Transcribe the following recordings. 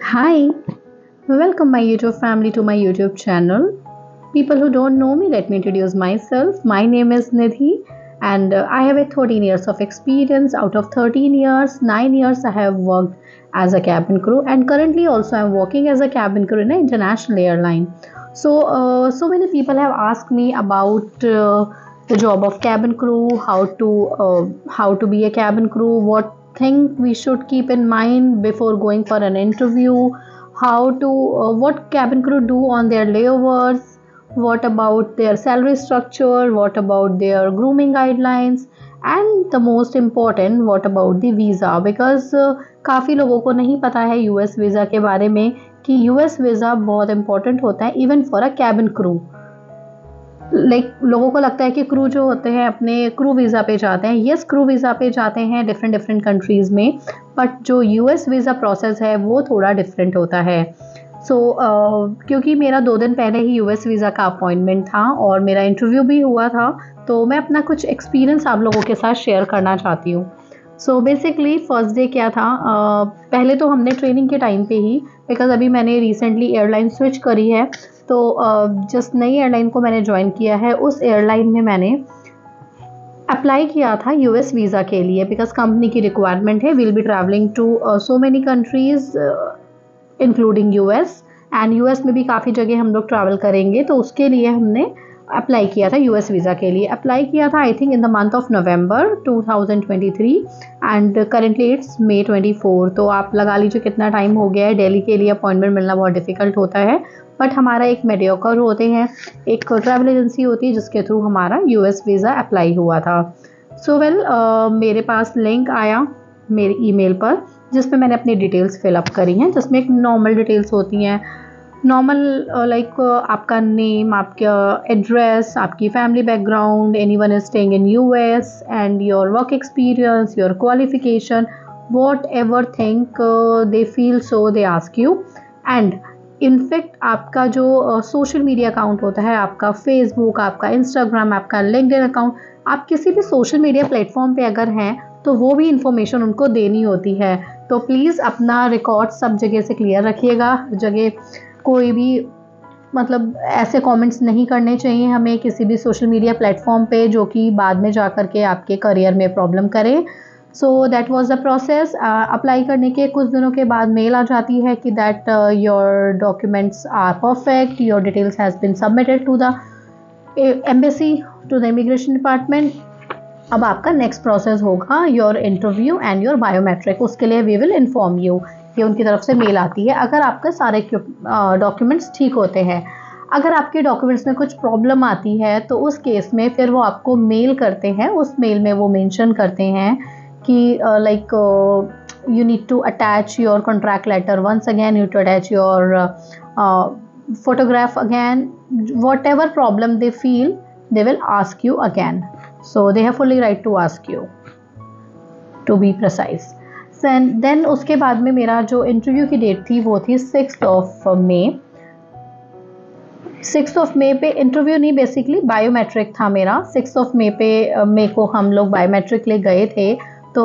Hi, welcome my YouTube family to my YouTube channel. People who don't know me, let me introduce myself. My name is Nidhi and I have a 13 years of experience. Out of 13 years, 9 years I have worked as a cabin crew and currently also I'm working as a cabin crew in an international airline. So many people have asked me about the job of cabin crew, how to be a cabin crew, what thing we should keep in mind before going for an interview, what cabin crew do on their layovers, what about their salary structure, what about their grooming guidelines, and the most important, what about the visa, because काफ़ी लोगों को नहीं पता है US visa के बारे में कि यूएस वीज़ा बहुत इंपॉर्टेंट होता है even for a cabin crew. लोगों को लगता है कि क्रू जो होते हैं अपने क्रू वीज़ा पे जाते हैं। यस, क्रू वीज़ा पे जाते हैं डिफरेंट डिफरेंट कंट्रीज़ में, बट जो यूएस वीज़ा प्रोसेस है वो थोड़ा डिफरेंट होता है। क्योंकि मेरा 2 दिन पहले ही यूएस वीज़ा का अपॉइंटमेंट था और मेरा इंटरव्यू भी हुआ था, तो मैं अपना कुछ एक्सपीरियंस आप लोगों के साथ शेयर करना चाहती हूँ। बेसिकली फर्स्ट डे क्या था, पहले तो हमने ट्रेनिंग के टाइम पे ही, बिकॉज़ अभी मैंने रिसेंटली एयरलाइन स्विच करी है, तो जस्ट नई एयरलाइन को मैंने ज्वाइन किया है। उस एयरलाइन में मैंने अप्लाई किया था यूएस वीज़ा के लिए, बिकॉज़ कंपनी की रिक्वायरमेंट है। Will be travelling to so many countries including US, and US में भी काफ़ी जगह हम लोग ट्रैवल करेंगे, तो उसके लिए हमने अप्लाई किया था यूएस वीज़ा के लिए। अप्लाई किया था I think in the month of November 2023 and currently it's May 24। तो आप लगा लीजिए कितना टाइम हो गया है। दिल्ली के लिए अपॉइंटमेंट मिलना बहुत डिफ़िकल्ट होता है, बट हमारा एक मेडियोकर होते हैं, एक ट्रैवल एजेंसी होती है जिसके थ्रू हमारा यूएस वीज़ा अप्लाई हुआ था। मेरे पास लिंक आया मेरे ईमेल पर, जिसमें मैंने अपनी डिटेल्स फिलअप करी हैं, जिसमें एक नॉर्मल डिटेल्स होती हैं। लाइक आपका नेम, आपका एड्रेस, आपकी family background, anyone is staying in US, and your work experience, your qualification, what ever think they feel so they ask you. And in fact आपका जो सोशल मीडिया अकाउंट होता है, आपका फेसबुक, आपका Instagram, आपका LinkedIn account, आप किसी भी सोशल मीडिया प्लेटफॉर्म पे अगर हैं तो वो भी इन्फॉर्मेशन उनको देनी होती है। तो प्लीज़ अपना रिकॉर्ड सब जगह से क्लियर रखिएगा। जगह कोई भी ऐसे कमेंट्स नहीं करने चाहिए हमें किसी भी सोशल मीडिया प्लेटफॉर्म पे, जो कि बाद में जा कर के आपके करियर में प्रॉब्लम करे। That was the process. Apply करने के कुछ दिनों के बाद मेल आ जाती है कि that your documents are perfect, your details has been submitted to the embassy, to the immigration department. अब आपका नेक्स्ट प्रोसेस होगा your interview and your biometric. उसके लिए वी विल इन्फॉर्म यू, ये उनकी तरफ से मेल आती है अगर आपके सारे डॉक्यूमेंट्स ठीक होते हैं। अगर आपके डॉक्यूमेंट्स में कुछ प्रॉब्लम आती है तो उस केस में फिर वो आपको मेल करते हैं। उस मेल में वो मेंशन करते हैं कि like you need to attach your contract letter once again, you need to attach your photograph again, whatever problem they feel they will ask you again, so they have fully right to ask you, to be precise. Then उसके बाद में मेरा जो interview की date थी वो थी 6th of May। 6th of May पे इंटरव्यू नहीं, बेसिकली बायोमेट्रिक था मेरा। 6th of May पे मे को हम लोग बायोमेट्रिक ले गए थे। तो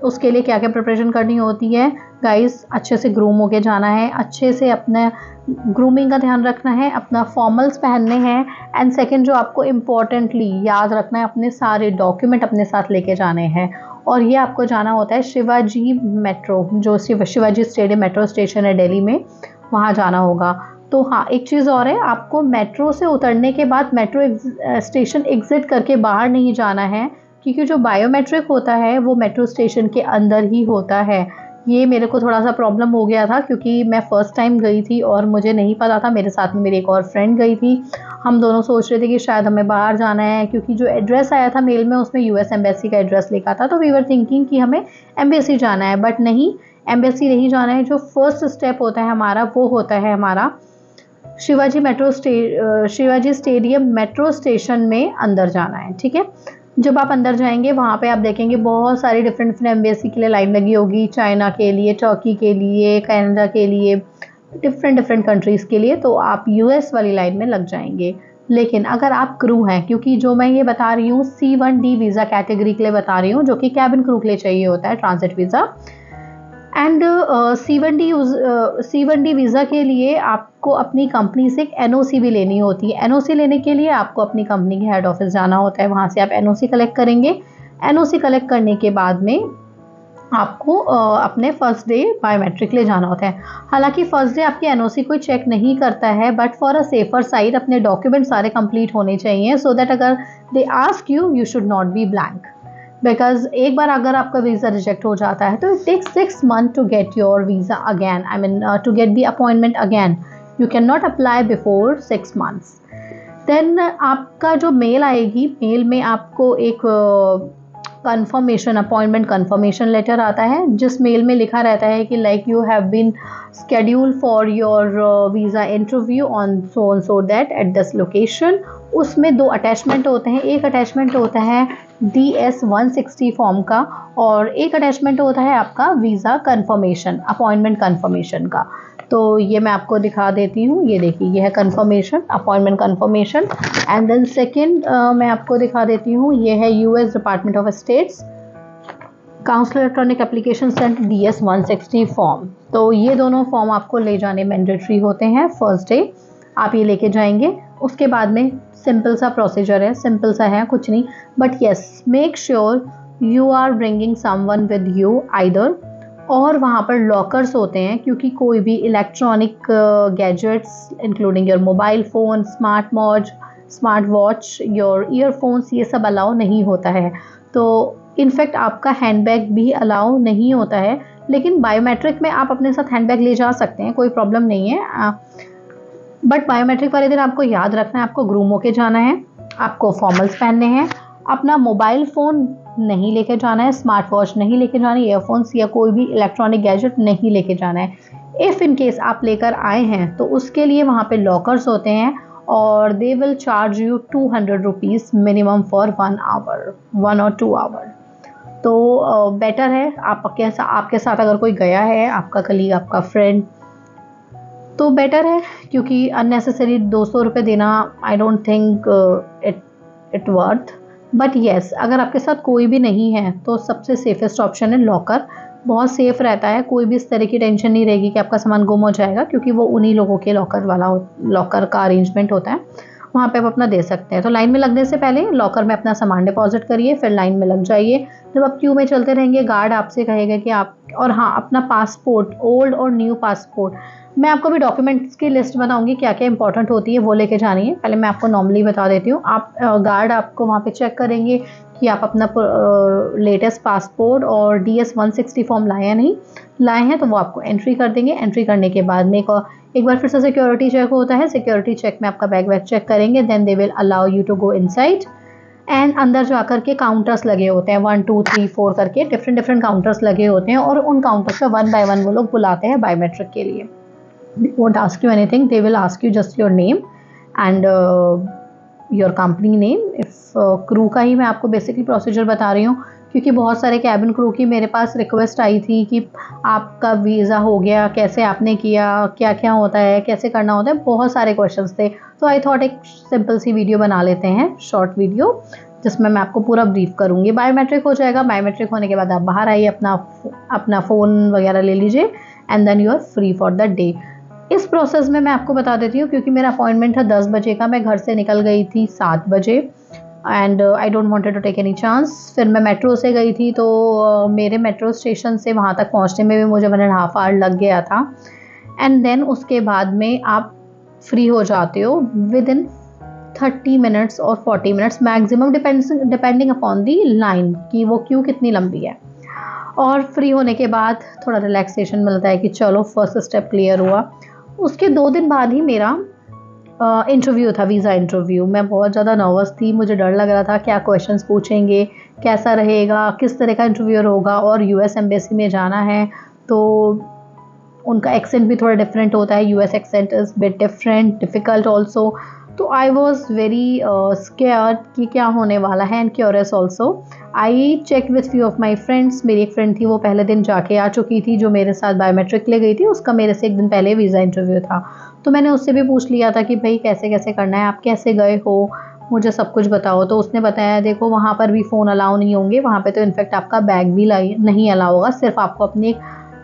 उसके लिए क्या क्या प्रिपरेशन करनी होती है गाइस, अच्छे से ग्रूम होके जाना है, अच्छे से अपने ग्रूमिंग का ध्यान रखना है, अपना फॉर्मल्स पहनने हैं, एंड सेकंड जो आपको इम्पोर्टेंटली याद रखना है, अपने सारे डॉक्यूमेंट अपने साथ लेके जाने हैं। और ये आपको जाना होता है शिवाजी मेट्रो, जो शिवाजी स्टेडियम मेट्रो स्टेशन है दिल्ली में, वहाँ जाना होगा। तो हाँ, एक चीज़ और है, आपको मेट्रो से उतरने के बाद मेट्रो स्टेशन एग्ज़िट करके बाहर नहीं जाना है, क्योंकि जो बायोमेट्रिक होता है वो मेट्रो स्टेशन के अंदर ही होता है। ये मेरे को थोड़ा सा प्रॉब्लम हो गया था क्योंकि मैं फ़र्स्ट टाइम गई थी और मुझे नहीं पता था। मेरे साथ में मेरी एक और फ्रेंड गई थी। हम दोनों सोच रहे थे कि शायद हमें बाहर जाना है, क्योंकि जो एड्रेस आया था मेल में उसमें यूएस एम्बेसी का एड्रेस लिखा था, तो वी वर थिंकिंग कि हमें एम्बेसी जाना है, बट नहीं, एम्बेसी नहीं जाना है। जो फर्स्ट स्टेप होता है हमारा वो होता है हमारा शिवाजी स्टेडियम मेट्रो स्टेशन में अंदर जाना है। ठीक है, जब आप अंदर जाएंगे वहाँ पे आप देखेंगे बहुत सारी डिफरेंट एम्बेसी के लिए लाइन लगी होगी, चाइना के लिए, टर्की के लिए, कनाडा के लिए, डिफरेंट कंट्रीज़ के लिए। तो आप यूएस वाली लाइन में लग जाएंगे। लेकिन अगर आप क्रू हैं, क्योंकि जो मैं ये बता रही हूँ C1D वीज़ा कैटेगरी के लिए बता रही हूँ, जो कि कैबिन क्रू के लिए चाहिए होता है, transit visa. And C1D visa के लिए आपको अपनी कंपनी से एक NOC भी लेनी होती है। NOC लेने के लिए आपको अपनी कंपनी के हेड ऑफिस जाना होता है, वहाँ से आप NOC कलेक्ट करेंगे। NOC कलेक्ट करने के बाद में आपको अपने फर्स्ट डे बायोमेट्रिक ले जाना होता है। हालांकि फर्स्ट डे आपकी NOC कोई चेक नहीं करता है, but for a safer side अपने डॉक्यूमेंट सारे कंप्लीट होने चाहिए, सो दैट अगर they ask you, you should not be blank. Because एक बार अगर आपका वीज़ा रिजेक्ट हो जाता है तो it takes 6 month to get your visa again, I mean to get the appointment again. You can not apply before 6 months. Then आपका जो mail आएगी, मेल में आपको एक कंफर्मेशन, अपॉइंटमेंट कंफर्मेशन लेटर आता है, जिस मेल में लिखा रहता है कि like you have been schedule for your visa interview on so and so that at this location. उसमें 2 अटैचमेंट होते हैं। एक अटैचमेंट होता है DS-160 फॉर्म का, और एक अटैचमेंट होता है आपका वीज़ा कंफर्मेशन, अपॉइंटमेंट कंफर्मेशन का। तो ये मैं आपको दिखा देती हूँ, ये देखिए, ये है confirmation, appointment confirmation. And then second मैं आपको दिखा देती हूँ, ये है US department of states council electronic application sent DS-160 form. तो ये दोनों फॉर्म आपको ले जाने मैंडेटरी होते हैं। फर्स्ट डे आप ये लेके जाएंगे। उसके बाद में सिंपल सा प्रोसीजर है, सिंपल सा है, कुछ नहीं, but yes make sure you are bringing someone with you either. और वहाँ पर लॉकर्स होते हैं, क्योंकि कोई भी electronic gadgets including your mobile phone, smart watch, your earphones, ये सब अलाउ नहीं होता है। तो इनफैक्ट आपका हैंडबैग भी अलाउ नहीं होता है, लेकिन बायोमेट्रिक में आप अपने साथ हैंडबैग ले जा सकते हैं, कोई प्रॉब्लम नहीं है। बट बायोमेट्रिक वाले दिन आपको याद रखना है, आपको ग्रूम होके जाना है, आपको फॉर्मल्स पहनने हैं, अपना मोबाइल फ़ोन नहीं लेके जाना है, स्मार्ट वॉच नहीं लेके जाना है, ईयरफोन्स या कोई भी इलेक्ट्रॉनिक गैजेट नहीं लेके जाना है। इफ़ इन केस आप लेकर आए हैं तो उसके लिए वहाँ पे लॉकर्स होते हैं, और they will charge you 200 rupees minimum for 1 hour, 1 और 2 आवर। तो बेटर है आपके साथ अगर कोई गया है, आपका कलीग, आपका फ्रेंड, तो बेटर है, क्योंकि अननेसेसरी 200 रुपये देना I don't think it worth. But yes, अगर आपके साथ कोई भी नहीं है तो सबसे सेफेस्ट ऑप्शन है लॉकर। बहुत सेफ़ रहता है, कोई भी इस तरह की टेंशन नहीं रहेगी कि आपका सामान गुम हो जाएगा, क्योंकि वो उन्हीं लोगों के लॉकर का अरेंजमेंट होता है, वहाँ पे आप अपना दे सकते हैं। तो लाइन में लगने से पहले लॉकर में अपना सामान डिपॉजिट करिए, फिर लाइन में लग जाइए। जब आप क्यू में चलते रहेंगे, गार्ड आपसे कहेगा कि आप, और हाँ, अपना पासपोर्ट, ओल्ड और न्यू पासपोर्ट, मैं आपको भी डॉक्यूमेंट्स की लिस्ट बताऊंगी क्या क्या इंपॉर्टेंट होती है, वो लेके जानी है। पहले मैं आपको नॉर्मली बता देती हूँ। आप गार्ड आपको वहाँ पे चेक करेंगे कि आप अपना लेटेस्ट पासपोर्ट और DS-160 फॉर्म लाए या नहीं लाए हैं, तो वो आपको एंट्री कर देंगे। एंट्री करने के बाद में एक बार फिर से सिक्योरिटी चेक होता है। सिक्योरिटी चेक में आपका बैग चेक करेंगे, then they will allow you to go inside. And अंदर जाकर के काउंटर्स लगे होते हैं, 1 2 3 4 करके डिफरेंट काउंटर्स लगे होते हैं, और उन काउंटर्स पे 1 बाय 1 वो लोग बुलाते हैं बायोमेट्रिक के लिए। They won't ask you anything, they will ask you just your name and your company name। if crew का ही मैं आपको बेसिकली प्रोसीजर बता रही हूँ, क्योंकि बहुत सारे कैबिन क्रू की मेरे पास रिक्वेस्ट आई थी कि आपका वीज़ा हो गया, कैसे आपने किया, क्या क्या होता है, कैसे करना होता है, बहुत सारे क्वेश्चंस थे। तो आई थॉट एक सिंपल सी वीडियो बना लेते हैं, शॉर्ट वीडियो, जिसमें मैं आपको पूरा ब्रीफ करूँगी। बायोमेट्रिक हो जाएगा, बायोमेट्रिक होने के बाद आप बाहर आइए, अपना फ़ोन वगैरह ले लीजिए, and then you are free for the day. इस प्रोसेस में मैं आपको बता देती हूँ, क्योंकि मेरा अपॉइंटमेंट था 10 बजे का, मैं घर से निकल गई थी 7 बजे, and I don't wanted to take any chance. फिर मैं मेट्रो से गई थी, तो मेरे मेट्रो स्टेशन से वहाँ तक पहुँचने में भी मुझे 1.5 आवर लग गया था। एंड देन उसके बाद में आप फ्री हो जाते हो विद इन 30 मिनट्स और 40 minutes maximum, depending upon the line कि वो क्यों कितनी लंबी है। और फ्री होने के बाद थोड़ा रिलैक्सेशन मिलता है कि चलो फर्स्ट स्टेप क्लियर हुआ। उसके 2 दिन बाद ही मेरा इंटरव्यू था, वीज़ा इंटरव्यू। मैं बहुत ज़्यादा नर्वस थी, मुझे डर लग रहा था क्या क्वेश्चंस पूछेंगे, कैसा रहेगा, किस तरह का इंटरव्यूअर होगा। और US एम्बेसी में जाना है तो उनका एक्सेंट भी थोड़ा डिफरेंट होता है, US accent is bit different, difficult also. तो आई वॉज वेरी स्केयर्ड कि क्या होने वाला है, and curious also. I check with few of my friends. मेरी एक फ्रेंड थी, वो पहले दिन जाके आ चुकी थी, जो मेरे साथ बायोमेट्रिक ले गई थी, उसका मेरे से एक दिन पहले वीज़ा इंटरव्यू था। तो मैंने उससे भी पूछ लिया था कि भाई कैसे कैसे करना है, आप कैसे गए हो, मुझे सब कुछ बताओ। तो उसने बताया देखो वहाँ पर भी फ़ोन अलाउ नहीं होंगे, वहाँ पे तो इनफैक्ट आपका बैग भी नहीं अलाउ होगा, सिर्फ आपको अपनी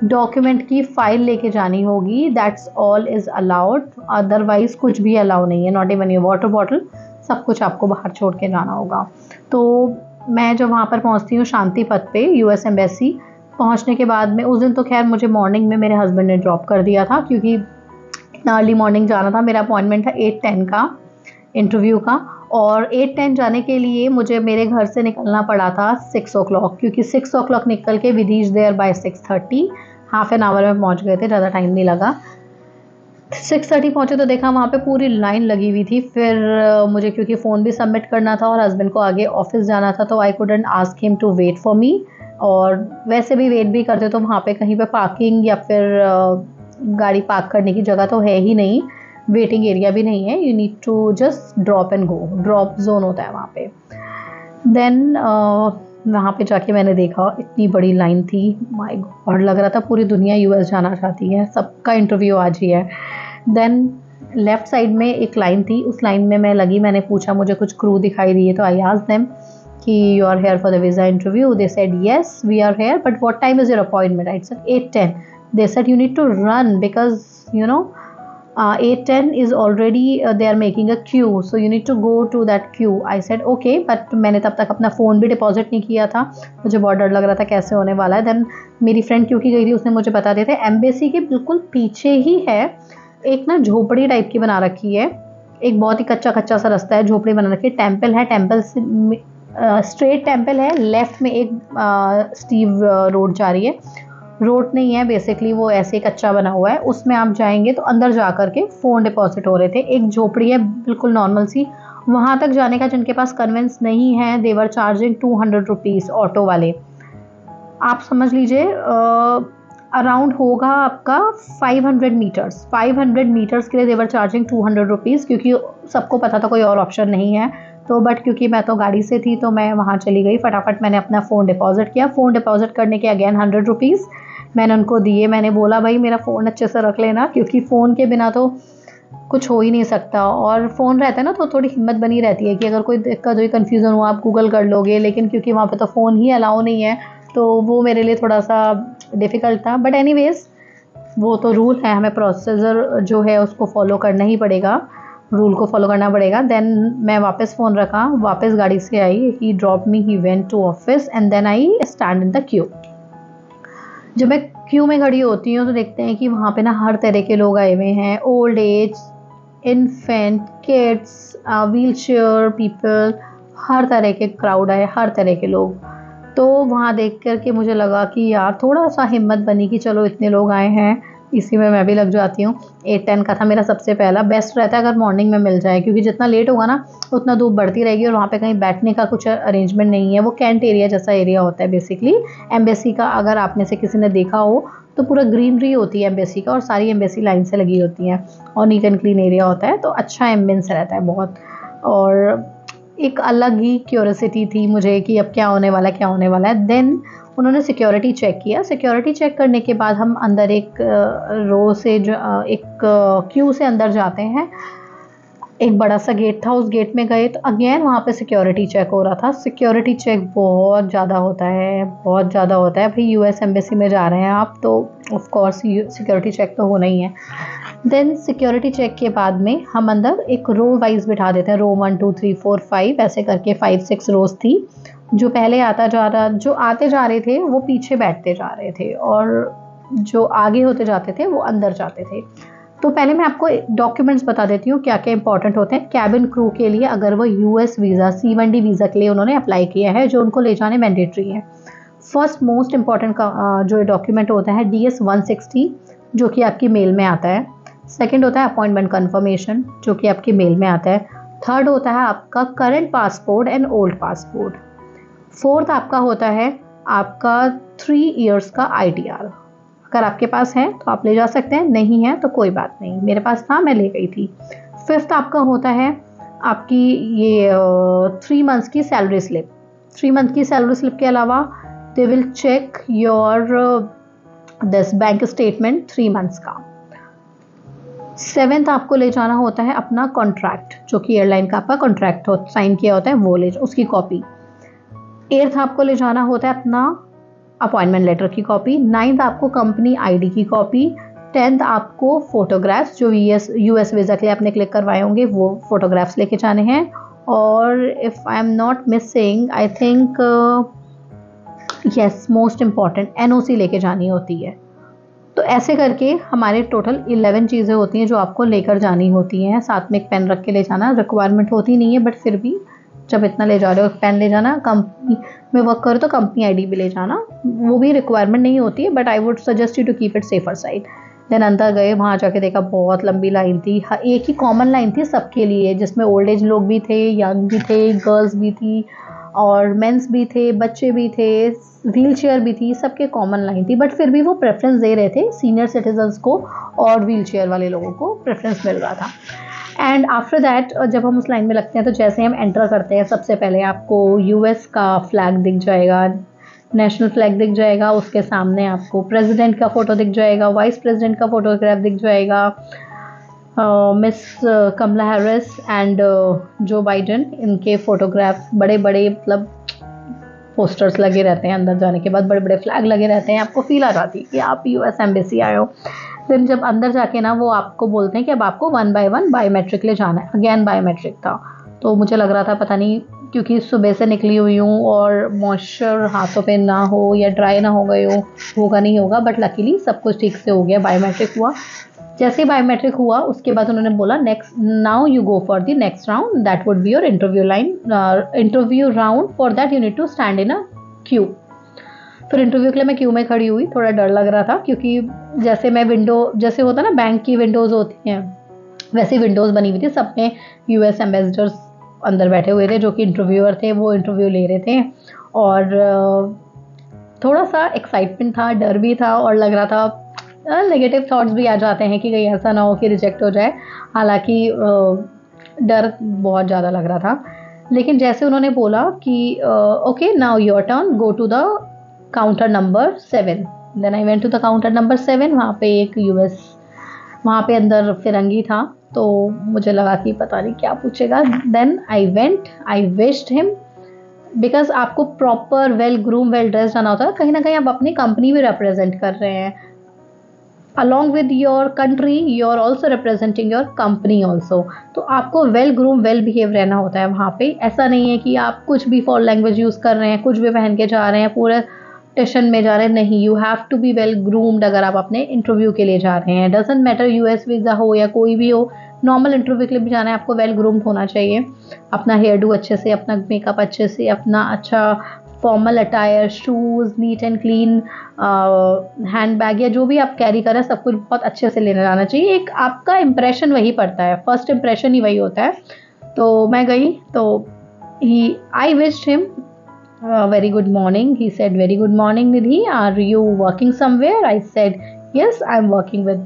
डॉक्यूमेंट की फ़ाइल लेके जानी होगी, that's all is allowed, otherwise कुछ भी अलाउ नहीं है, not even your water bottle, सब कुछ आपको बाहर छोड़ के जाना होगा। तो मैं जब वहाँ पर पहुँचती हूँ शांति पथ पे यूएस एम्बेसी, पहुँचने के बाद में उस दिन तो खैर मुझे मॉर्निंग में मेरे हस्बैंड ने ड्रॉप कर दिया था, क्योंकि इतना अर्ली मॉर्निंग जाना था। मेरा अपॉइंटमेंट था 8:10 का इंटरव्यू का, और 8:10 जाने के लिए मुझे मेरे घर से निकलना पड़ा था 6 ओ क्लॉक, क्योंकि 6 ओ क्लॉक निकल के we reach there by 6:30, half an hour में पहुंच गए थे, ज़्यादा टाइम नहीं लगा। 6:30 पहुंचे तो देखा वहाँ पे पूरी लाइन लगी हुई थी। फिर मुझे क्योंकि फ़ोन भी सबमिट करना था और हस्बैंड को आगे ऑफिस जाना था, तो I couldn't ask him to wait for me. और वैसे भी वेट भी करते तो वहाँ पे कहीं पे पार्किंग या फिर गाड़ी पार्क करने की जगह तो है ही नहीं, वेटिंग एरिया भी नहीं है, you need to just drop and go, drop zone होता है वहाँ पे। देन वहाँ पे जाके मैंने देखा इतनी बड़ी लाइन थी, माय गॉड, लग रहा था पूरी दुनिया यूएस जाना चाहती है, सबका इंटरव्यू आज ही है। देन लेफ़्ट साइड में एक लाइन थी, उस लाइन में मैं लगी, मैंने पूछा मुझे कुछ क्रू दिखाई दिए, तो आई आस्क्ड देम कि you are here for the visa interview, they said yes we are here but what time is your appointment, I said 8:10, they said you need to run because you know 8:10 is already they are making a queue, so you need to go to that queue. I said okay, but मैंने तब तक अपना phone भी deposit नहीं किया था, मुझे बहुत डर लग रहा था कैसे होने वाला है। देन मेरी फ्रेंड क्योंकि गई थी, उसने मुझे बता दिया था एम्बेसी के बिल्कुल पीछे ही है एक ना झोपड़ी टाइप की बना रखी है, एक बहुत ही कच्चा कच्चा सा रास्ता है, झोपड़ी बना रखी है, टेम्पल है, टेम्पल से स्ट्रेट टेम्पल है, लेफ़्ट में एक स्टीव रोड जा रही है, रोड नहीं है बेसिकली, वो ऐसे कच्चा बना हुआ है, उसमें आप जाएंगे तो अंदर जा कर के फ़ोन डिपॉजिट हो रहे थे। एक झोपड़ी है बिल्कुल नॉर्मल सी, वहाँ तक जाने का जिनके पास कन्वेंस नहीं है, देवर चार्जिंग 200 रुपीज़ ऑटो वाले, आप समझ लीजिए अराउंड होगा आपका 500 मीटर्स, 500 मीटर्स के लिए देवर चार्जिंग 200 रुपीज़, क्योंकि सबको पता था कोई और ऑप्शन नहीं है। तो बट क्योंकि मैं तो गाड़ी से थी तो मैं वहाँ चली गई, फटाफट मैंने अपना फ़ोन डिपॉजिट किया। फ़ोन डिपॉजिट करने के अगेन 100 रुपीज़ मैंने उनको दिए, मैंने बोला भाई मेरा फ़ोन अच्छे से रख लेना, क्योंकि फ़ोन के बिना तो कुछ हो ही नहीं सकता, और फ़ोन रहता है ना तो थोड़ी हिम्मत बनी रहती है कि अगर कोई दिक्कत हुई, कन्फ्यूज़न हुआ, आप गूगल कर लोगे, लेकिन क्योंकि वहाँ पे तो फ़ोन ही अलाउ नहीं है, तो वो मेरे लिए थोड़ा सा डिफ़िकल्ट था। बट एनीवेज़ वो तो रूल है, हमें प्रोसीजर जो है उसको फॉलो करना ही पड़ेगा, रूल को फॉलो करना पड़ेगा। देन मैं वापस फ़ोन रखा, वापस गाड़ी से आई, he drop me, he went to office and then I stand in the queue. जब मैं क्यू में खड़ी होती हूँ तो देखते हैं कि वहाँ पे ना हर तरह के लोग आए हुए हैं, old age, infant, kids, wheelchair people, हर तरह के क्राउड आए, हर तरह के लोग। तो वहाँ देख कर के मुझे लगा कि यार थोड़ा सा हिम्मत बनी कि चलो इतने लोग आए हैं, इसी में मैं भी लग जाती हूँ। 8:10 का था मेरा सबसे पहला, बेस्ट रहता है अगर मॉर्निंग में मिल जाए, क्योंकि जितना लेट होगा ना उतना धूप बढ़ती रहेगी, और वहाँ पे कहीं बैठने का कुछ अरेंजमेंट नहीं है, वो कैंट एरिया जैसा एरिया होता है बेसिकली एम्बेसी का। अगर आप में से किसी ने देखा हो तो पूरा ग्रीनरी होती है एम्बेसी का, और सारी एम्बेसी लाइन से लगी होती हैं, और नीट एंड क्लीन एरिया होता है, तो अच्छा एम्बियंस रहता है बहुत। और एक अलग ही क्यूरियोसिटी थी मुझे कि अब क्या होने वाला है, क्या होने वाला है। देन उन्होंने सिक्योरिटी चेक किया, सिक्योरिटी चेक करने के बाद हम अंदर एक रो से जो एक क्यू से अंदर जाते हैं, एक बड़ा सा गेट था, उस गेट में गए तो अगेन वहाँ पे सिक्योरिटी चेक हो रहा था। सिक्योरिटी चेक बहुत ज़्यादा होता है, बहुत ज़्यादा होता है भाई, यूएस एम्बेसी में जा रहे हैं आप तो ऑफ कोर्स सिक्योरिटी चेक तो होना ही है। देन सिक्योरिटी चेक के बाद में हम अंदर एक रो वाइज बिठा देते हैं, रो 1 2 3 4 5 ऐसे करके 5-6 रोज थी। जो पहले जो आते जा रहे थे वो पीछे बैठते जा रहे थे, और जो आगे होते जाते थे वो अंदर जाते थे। तो पहले मैं आपको डॉक्यूमेंट्स बता देती हूँ क्या क्या इंपॉर्टेंट होते हैं कैबिन क्रू के लिए, अगर वो यूएस वीज़ा C1D वीज़ा के लिए उन्होंने अप्लाई किया है, जो उनको ले जाने मैंडेटरी है। फर्स्ट मोस्ट इम्पॉर्टेंट का जो डॉक्यूमेंट होता है DS-160, जो कि आपकी मेल में आता है। सेकंड होता है अपॉइंटमेंट कंफर्मेशन, जो कि आपकी मेल में आता है। थर्ड होता है आपका current passport and old passport. Fourth आपका होता है आपका 3 इयर्स का ITR, अगर आपके पास है तो आप ले जा सकते हैं, नहीं है तो कोई बात नहीं, मेरे पास था मैं ले गई थी। फिफ्थ आपका होता है आपकी ये 3 मंथ्स की सैलरी स्लिप। 3 मंथ की सैलरी स्लिप के अलावा they will check your this bank statement 3 months का। सेवेंथ आपको ले जाना होता है अपना कॉन्ट्रैक्ट, जो कि एयरलाइन का आपका कॉन्ट्रैक्ट साइन किया होता है, वो ले उसकी कॉपी। एट्थ आपको ले जाना होता है अपना अपॉइंटमेंट लेटर की कॉपी, 9th आपको कंपनी आईडी की कॉपी, 10th आपको फोटोग्राफ्स जो यूएस वीज़ा के लिए आपने क्लिक करवाए होंगे वो फोटोग्राफ्स लेके जाने हैं, और if I am not missing I think yes most important NOC लेके जानी होती है। तो ऐसे करके हमारे टोटल 11 चीज़ें होती हैं जो आपको लेकर जानी होती हैं। साथ में एक पेन रख के ले जाना, रिक्वायरमेंट होती नहीं है बट फिर भी जब इतना ले जा रहे हो पेन ले जाना, कंपनी में वर्क करो तो कंपनी आईडी भी ले जाना, वो भी रिक्वायरमेंट नहीं होती है but I would suggest you to keep it safer side. Then अंदर गए, वहाँ जाके देखा बहुत लंबी लाइन थी, एक ही कॉमन लाइन थी सबके लिए जिसमें ओल्ड एज लोग भी थे, यंग भी थे, गर्ल्स भी थी और मेंस भी थे, बच्चे भी थे, व्हील चेयर भी थी, सबके कॉमन लाइन थी बट फिर भी वो प्रेफरेंस दे रहे थे सीनियर सिटीजन्स को और व्हील चेयर वाले लोगों को प्रेफरेंस मिल रहा था। एंड आफ्टर दैट जब हम उस लाइन में लगते हैं तो जैसे हम एंटर करते हैं सबसे पहले आपको यूएस का फ्लैग दिख जाएगा, नेशनल फ्लैग दिख जाएगा, उसके सामने आपको प्रेसिडेंट का फ़ोटो दिख जाएगा, वाइस प्रेसिडेंट का फोटोग्राफ दिख जाएगा, मिस कमला हैरिस एंड जो बाइडन, इनके फोटोग्राफ बड़े बड़े मतलब पोस्टर्स लगे रहते हैं, अंदर जाने के बाद बड़े बड़े फ्लैग लगे रहते हैं, आपको फील आ जाती है कि आप यूएस एम्बेसी आए हो। फिर जब अंदर जाके ना वो आपको बोलते हैं कि अब आपको 1 by 1 बायोमेट्रिक ले जाना है। अगेन बायोमेट्रिक था, तो मुझे लग रहा था पता नहीं क्योंकि सुबह से निकली हुई हूँ और मॉइस्चर हाथों पे ना हो या ड्राई ना हो गए हो, होगा नहीं होगा, बट लकीली सब कुछ ठीक से हो गया, बायोमेट्रिक हुआ। जैसे ही बायोमेट्रिक हुआ उसके बाद उन्होंने बोला next now you go for the next round, that would be your interview round, for that you need to stand in a queue. फिर इंटरव्यू के लिए मैं क्यू में खड़ी हुई, थोड़ा डर लग रहा था क्योंकि जैसे मैं विंडो, जैसे होता है ना बैंक की विंडोज़ होती हैं वैसी विंडोज़ बनी हुई थी, सब में यूएस एम्बेसडर्स अंदर बैठे हुए थे जो कि इंटरव्यूअर थे, वो इंटरव्यू ले रहे थे और थोड़ा सा एक्साइटमेंट था, डर भी था और लग रहा था नेगेटिव थॉट्स भी आ जाते हैं कि कहीं ऐसा ना हो कि रिजेक्ट हो जाए, हालांकि डर बहुत ज़्यादा लग रहा था। लेकिन जैसे उन्होंने बोला कि okay now your turn, go to the counter number 7, then I went to the counter number 7। वहाँ पे एक यूएस, वहाँ पे अंदर फिरंगी था तो मुझे लगा कि पता नहीं क्या पूछेगा। Then I went, I wished him, because आपको proper well groom well dress जाना होता है, कहीं ना कहीं आप अपनी कंपनी भी रिप्रेजेंट कर रहे हैं, along with your country you are also representing your company also, तो आपको वेल ग्रूम वेल बिहेव रहना होता है वहाँ पे। ऐसा नहीं है कि आप कुछ भी फॉर लैंग्वेज यूज़ कर रहे हैं, कुछ भी पहन के जा रहे हैं, पूरे स्टेशन में जा रहे हैं, नहीं, you have to be well groomed अगर आप अपने इंटरव्यू के लिए जा रहे हैं। डजेंट मैटर यूएस वीज़ा हो या कोई भी हो, नॉर्मल इंटरव्यू के लिए भी जाना है आपको वेल ग्रूम्ड होना चाहिए, अपना हेयर डू अच्छे से, अपना मेकअप अच्छे से, अपना अच्छा formal attire, shoes neat and clean, hand bag या जो भी आप कैरी कर रहे हैं सब कुछ बहुत अच्छे से लेने जाना चाहिए। एक आपका इम्प्रेशन वही पड़ता है, फर्स्ट इम्प्रेशन ही वही होता है। तो मैं गई तो आई wished him very good morning. He said very good morning Nidhi, are you working somewhere? I said yes, I'm working with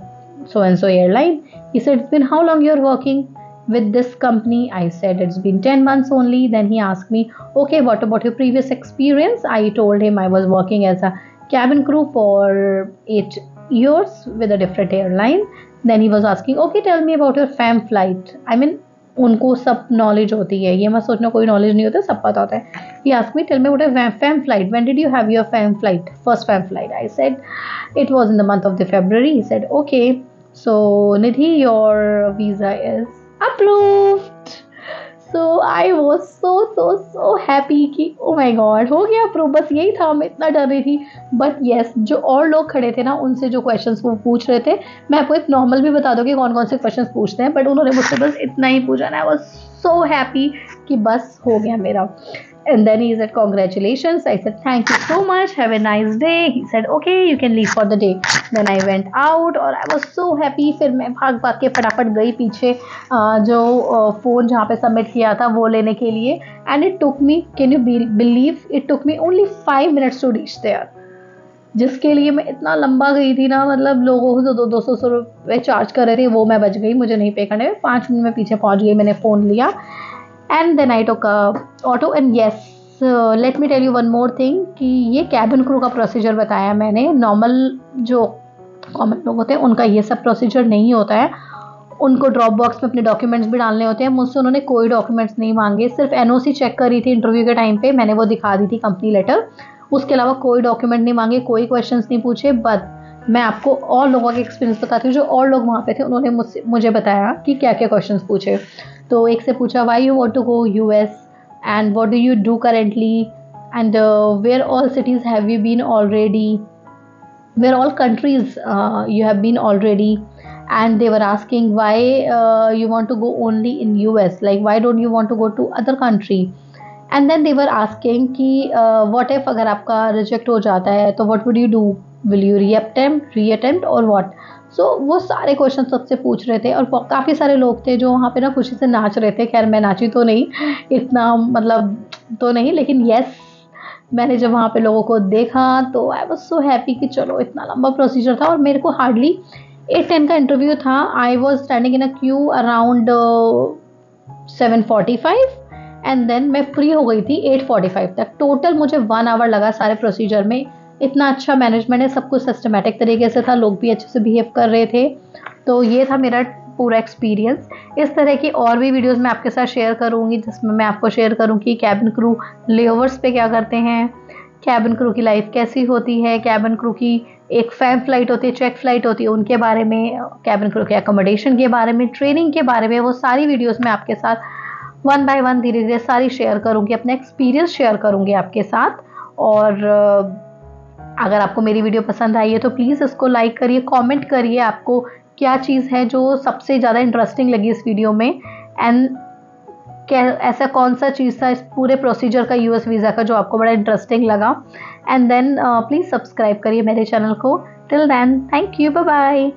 so and so airline. He said it's been how long you're working with this company? I said it's been 10 months only. Then he asked me, okay, what about your previous experience? I told him I was working as a cabin crew for 8 years with a different airline. Then he was asking, okay, tell me about your fam flight. I mean, उनको सब knowledge होती है, ये मत सोचना कोई knowledge नहीं होता, सब पता होता है। He asked me, tell me what a fam flight, when did you have your fam flight, first fam flight? I said it was in the month of the February. He said okay, so Nidhi, your visa is approved. So I was so happy कि oh my god हो गया approve, बस यही था, मैं इतना डर रही थी। बट येस, जो और लोग खड़े थे ना उनसे जो क्वेश्चंस वो पूछ रहे थे, मैं आपको एक नॉर्मल भी बता दूँ कि कौन कौन से क्वेश्चंस पूछते हैं, बट उन्होंने मुझसे बस इतना ही पूछा ना, आई वाज सो हैप्पी कि बस हो गया मेरा। And then he said congratulations. I said thank you so much, have a nice day. He said okay, you can leave for the day. Then I went out और I was so happy। फिर मैं भाग के फटाफट गई पीछे जो phone जहाँ पे सबमिट किया था वो लेने के लिए। And it took me, can you believe, it took me only 5 minutes to reach there, जिसके लिए मैं इतना लंबा गई थी ना, मतलब लोगों को जो 200 रुपये चार्ज कर रहे थे वो मैं बच गई, मुझे नहीं पे करने। 5 मिनट में पीछे पहुँच गई, मैंने फ़ोन लिया and then I took a auto। and yes, let me tell you one more thing कि ये कैबिन क्रू का प्रोसीजर बताया मैंने, नॉर्मल जो कॉमन लोग होते हैं उनका ये सब प्रोसीजर नहीं होता है। उनको ड्रॉप बॉक्स में अपने डॉक्यूमेंट्स भी डालने होते हैं। मुझसे उन्होंने कोई डॉक्यूमेंट्स नहीं मांगे, सिर्फ एनओसी चेक करी थी इंटरव्यू के टाइम पे, मैंने वो दिखा दी थी कंपनी लेटर। उसके अलावा कोई डॉक्यूमेंट नहीं मांगे, कोई क्वेश्चंस नहीं पूछे। बट मैं आपको और लोगों के एक्सपीरियंस बताती हूँ, जो और लोग वहाँ पे थे उन्होंने मुझे बताया कि क्या क्या क्वेश्चंस पूछे। तो एक से पूछा why you want to go US and what do you do currently and where all cities have you been already, where all countries you have been already, and they were asking why you want to go only in US, like why don't you want to go to other country, and then they were asking कि what if अगर आपका reject हो जाता है तो what would you do, will you reattempt or what। सो वो सारे question सबसे पूछ रहे थे और काफ़ी सारे लोग थे जो वहाँ पे ना खुशी से नाच रहे थे। खैर मैं नाची तो नहीं इतना, मतलब तो नहीं, लेकिन यस मैंने जब वहाँ पे लोगों को देखा तो आई वॉज सो हैप्पी कि चलो इतना लंबा प्रोसीजर था और मेरे को हार्डली 8:10 का इंटरव्यू था। I was standing in a queue around 7:45 and then मैं फ्री हो गई थी 8:45 तक। टोटल मुझे 1 आवर लगा सारे प्रोसीजर में। इतना अच्छा मैनेजमेंट है, सब कुछ सिस्टमेटिक तरीके से था, लोग भी अच्छे से बिहेव कर रहे थे। तो ये था मेरा पूरा एक्सपीरियंस। इस तरह की और भी वीडियोस मैं आपके साथ शेयर करूंगी जिसमें मैं आपको शेयर करूं कि कैबिन क्रू लेओवर्स पे क्या करते हैं, कैबिन क्रू की लाइफ कैसी होती है, कैबिन क्रू की एक फैम फ्लाइट होती है, चेक फ्लाइट होती है, उनके बारे में, कैबिन क्रू के अकोमोडेशन के बारे में, ट्रेनिंग के बारे में, वो सारी वीडियोस मैं आपके साथ 1 बाय 1 धीरे धीरे सारी शेयर करूंगी, अपना एक्सपीरियंस शेयर करूंगी आपके साथ। और अगर आपको मेरी वीडियो पसंद आई है तो प्लीज़ इसको लाइक करिए, कमेंट करिए आपको क्या चीज़ है जो सबसे ज़्यादा इंटरेस्टिंग लगी इस वीडियो में, एंड क्या ऐसा कौन सा चीज़ था इस पूरे प्रोसीजर का यूएस वीज़ा का जो आपको बड़ा इंटरेस्टिंग लगा। एंड देन प्लीज़ सब्सक्राइब करिए मेरे चैनल को। Till then thank you, bye bye.